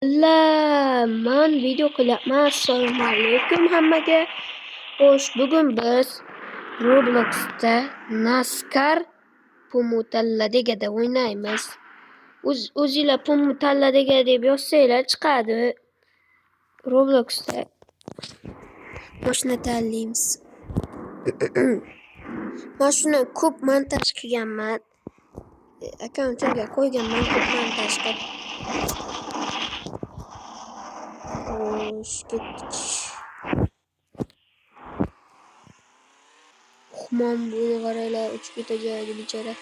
Men video qilyapman. Assalomu alaykum hammaga. Xo'sh, bugun biz Robloxda NASCAR Pumutalladegada o'ynaymiz. O'zingizlar Pumutalladega deb yozsanglar chiqadi. Robloxda mashina tanlaymiz. Mashina ko'p montaj qilganman. Akkauntga qo'yganman ko'p montaj qilib. Xo'sh, ketdik. Xuman buni qaranglar, uchib ketajak bechora.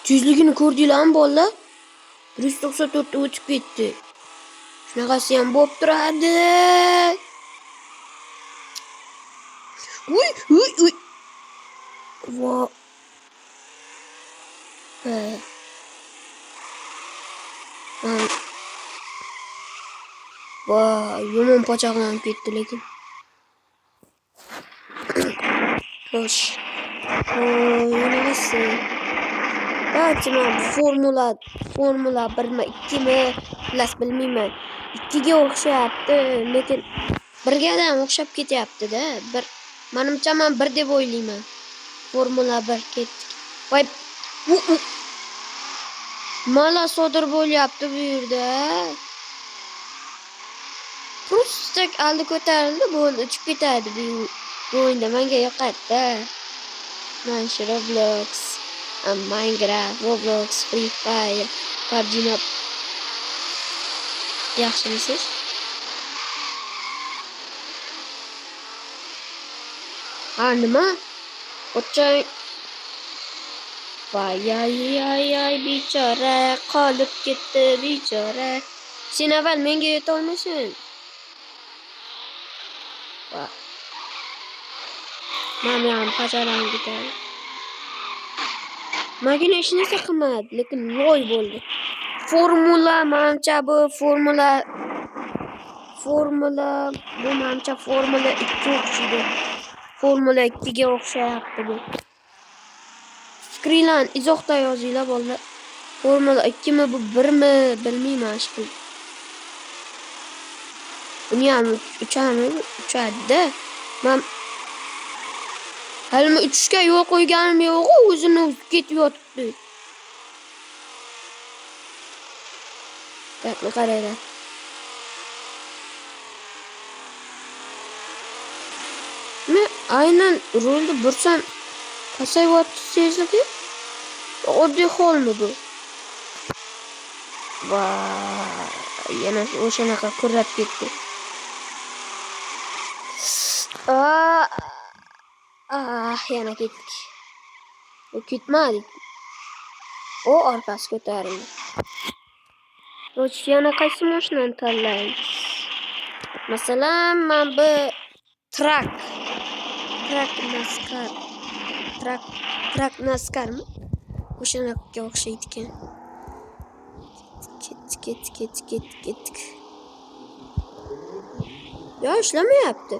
Tezligini ko'rdinglarmi bolalar? 194 ta o'tib ketdi. Shunaqasi ham bo'lib turadi. Uy. Vo. Voy, yomon pochaqlanib ketdi lekin. Xo'sh. Nima Formula 1mi, 2mi, plus bilmayman. 2ga o'xshayapti, lekin 1ga ham o'xshab ketyapti-da. Menimcha men 1 deb o'ylayman. Formula 1 ketdik. Voy. Mana sodir bo'lyapti bu yerda. Pustak aldi ko'tarildi, bo'ldi, uchib ketadi bu o'yinda. Menga yoqadi-da. Mana shu Roblox, Minecraft, Roblox, Free Fire, PUBG. Yaxshimisiz? Nima? O'chang. Voy, bechora, qolib ketdi bechora. Sen avval menga yeta olmasin. Mana ham pacharan ketadi. Magina hech narsa qilmadi, lekin loy bo'ldi. Menimcha bu Formula bu menimcha Formula 2 o'xshaydi. Formula 2ga o'xshayapti bu. Fikringlarni izohda yozinglar bolalar. Formula 2mi bu 1mi bilmayman shekilli. Buni ham uchadi-da. Men hali uchishga yo'l qo'yganim yo'q, o'zini o'zi ketib yotibdi. Qani qaranglar. Men aynan rulni bursam pasayyapti tezligi. Oddiy holmi bu? Va yana o'shanaqa kurrab ketdi. Yana ketdik. O ketmadik. O orqasi ko'tarildi. Xo'sh, yana qaysi mashinani tanlaymiz? Masalan, men bu Truck NASCARmi? O'shanaqa o'xshaydi ekan. Ketdik. Yo, ishlamayapti.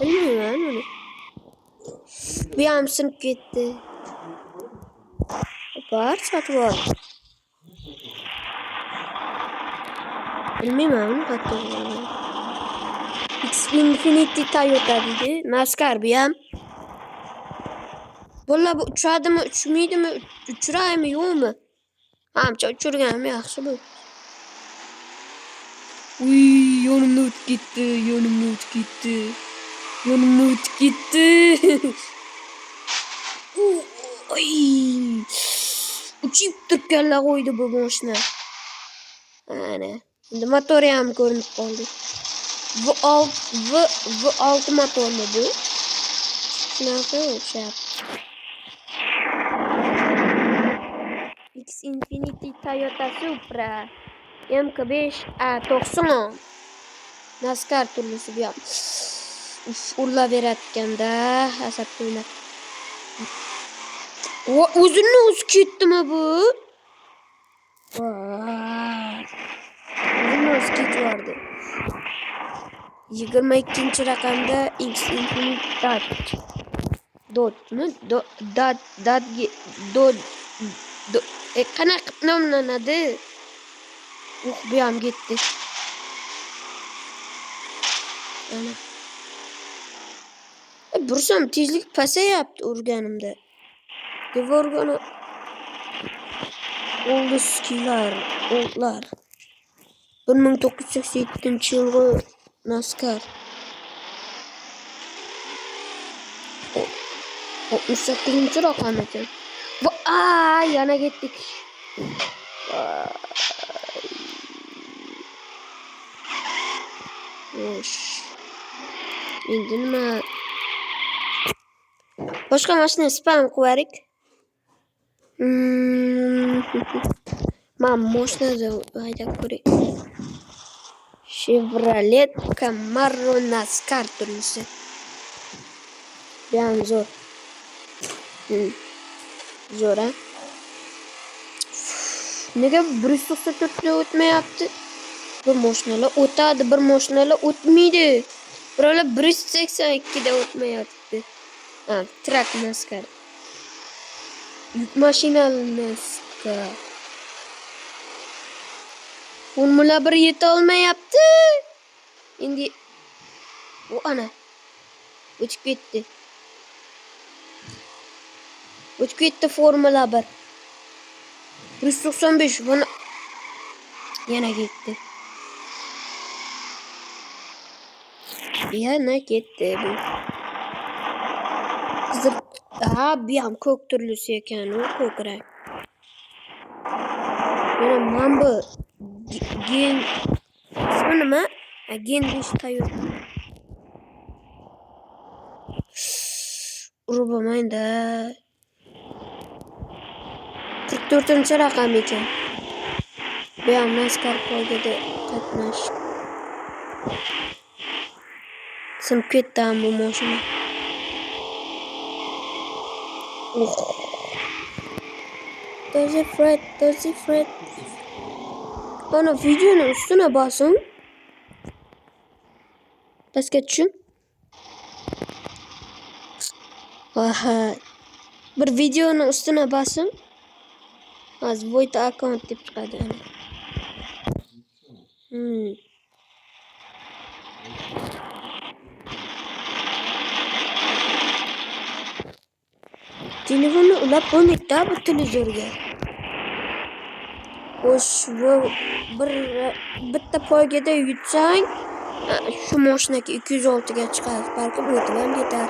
Bilmayman uni. Bu ham sinib ketdi. Sotib ol. Bilmayman uni hatto. Infinity Toyota deydi. NASCAR bu ham. Bolalar bu uchadimi, uchmaydimi, uchraymi, yo'qmi? Menimcha uchirganim yaxshi bu. Yonimdan o'tib ketdi. Uchib turganlar qo'ydi bu mashina. Ana, endi motori ham ko'rinib qoldi. V6 motormi bu? Shunaqa o'xshayapti. X Infinity Toyota Supra MK5A90 NASCAR turlisi bu ham. Uraverayotganda asabga o'ynab. O'zini o'zi ketdimi bu? O'zini o'zi ketib 22-raqamda X Infinity Dodge qanaqa qilib nomlanadi? Bu ham ketdi. Ana. Bursam tezlik pasayapti urganimda. Devorgani oldiskilar, oldlar. 1987-yilgi NASCAR. 68-raqam ekan. Yana ketdik. Xo'sh. Endi nima? Boshqa mashina spam qilarik. Men mashinada haydab ko'ray. Chevrolet Camaro NASCAR turlisi. Ham zo'r. Zo'r, a? Nega 194 da o'tmayapti? Bir mashinalar o'tadi, bir mashinalar o'tmaydi. Birovlar 182 da o'tmayapti. Trak NASCAR. Yuk mashinali NASCAR. Formula 1 yeta olmayapti. Endi ana o'tib ketdi. O'tib ketdi Formula 1. 195 buni yana ketdi. Yana ketdi bu. Qizil, bu ham ko'k turlisi ekan, u ko'krak. Mana bu gen ismi nima? Gen deyish tayyor. Urbamayda. 44-raqam ekan. Bu ham NASCAR poygada qatnash. Sinib ketdi ham bu mashina. Dozy Fred. Ana videoni ustuna bosing. Pastga tushing. Bir videoni ustuna bosing. Hozir void account deb chiqadi. Telefonni ulab qo'ymaydi bu televizorga. Xo'sh, bitta poygada yutsang, shu mashinaga 206 ga chiqadi. Balki o'tib ham ketar.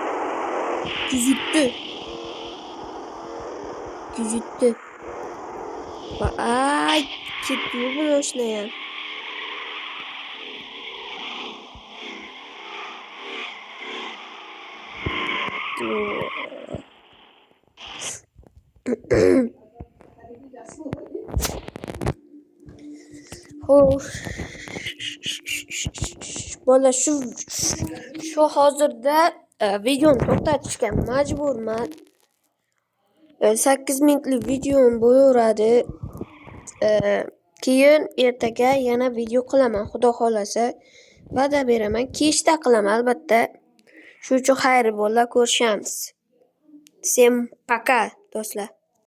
207. Ketdi bu mashina ham. Bola shu hozirda videoni to'xtatishga majburman. 8 minutlik videom bo'laveradi. Keyin ertaga yana video qilaman, xudo xolasa. Va'da beraman, kechda qilaman albatta. Shuning uchun xayr bo'lsa ko'rishamiz. Всем пока, do'stlar.